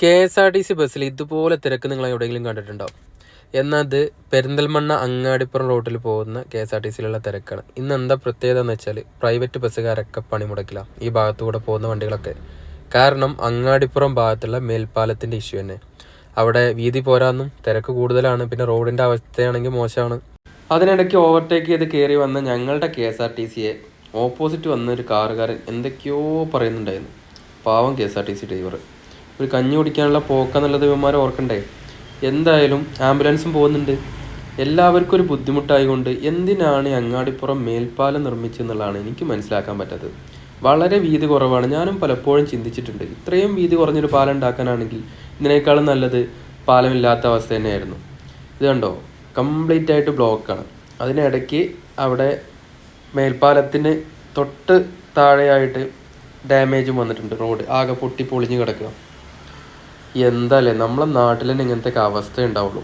KSRTC ബസ്സിൽ ഇതുപോലെ തിരക്ക് നിങ്ങൾ എവിടെയെങ്കിലും കണ്ടിട്ടുണ്ടാവും. എന്നാൽ അത് പെരിന്തൽമണ്ണ അങ്ങാടിപ്പുറം റോഡിൽ പോകുന്ന KSRTCയിലുള്ള തിരക്കാണ്. ഇന്ന് എന്താ പ്രത്യേകത എന്ന് വെച്ചാൽ പ്രൈവറ്റ് ബസ്സുകാരൊക്കെ പണിമുടക്കില്ല ഈ ഭാഗത്തുകൂടെ പോകുന്ന വണ്ടികളൊക്കെ. കാരണം അങ്ങാടിപ്പുറം ഭാഗത്തുള്ള മേൽപ്പാലത്തിൻ്റെ ഇഷ്യൂ തന്നെ. അവിടെ വീതി പോരാന്നും തിരക്ക് കൂടുതലാണ്. പിന്നെ റോഡിൻ്റെ അവസ്ഥയാണെങ്കിൽ മോശമാണ്. അതിനിടയ്ക്ക് ഓവർടേക്ക് ചെയ്ത് കയറി വന്ന ഞങ്ങളുടെ KSRTCയെ ഓപ്പോസിറ്റ് വന്ന ഒരു കാറുകാരൻ എന്തൊക്കെയോ പറയുന്നുണ്ടായിരുന്നു. പാവം KSRTC ഡ്രൈവർ. ഒരു കഞ്ഞി കുടിക്കാനുള്ള പോക്കെന്നുള്ളത് ഇവന്മാരെ ഓർക്കണ്ടേ. എന്തായാലും ആംബുലൻസും പോകുന്നുണ്ട്. എല്ലാവർക്കും ഒരു ബുദ്ധിമുട്ടായതുകൊണ്ട് എന്തിനാണ് അങ്ങാടിപ്പുറം മേൽപ്പാലം നിർമ്മിച്ചെന്നുള്ളതാണ് എനിക്ക് മനസ്സിലാക്കാൻ പറ്റാത്തത്. വളരെ വീതി കുറവാണ്. ഞാനും പലപ്പോഴും ചിന്തിച്ചിട്ടുണ്ട്, ഇത്രയും വീതി കുറഞ്ഞൊരു പാലം ഉണ്ടാക്കാനാണെങ്കിൽ ഇതിനേക്കാളും നല്ലത് പാലമില്ലാത്ത അവസ്ഥ തന്നെയായിരുന്നു. ഇത് കണ്ടോ, കംപ്ലീറ്റ് ആയിട്ട് ബ്ലോക്കാണ്. അതിനിടയ്ക്ക് അവിടെ മേൽപ്പാലത്തിന് തൊട്ട് താഴെയായിട്ട് ഡാമേജും വന്നിട്ടുണ്ട്. റോഡ് ആകെ പൊട്ടി പൊളിഞ്ഞ് കിടക്കുക. എന്താല്ലേ, നമ്മളെ നാട്ടിൽ തന്നെ ഇങ്ങനത്തെ അവസ്ഥ ഉണ്ടാവുള്ളൂ.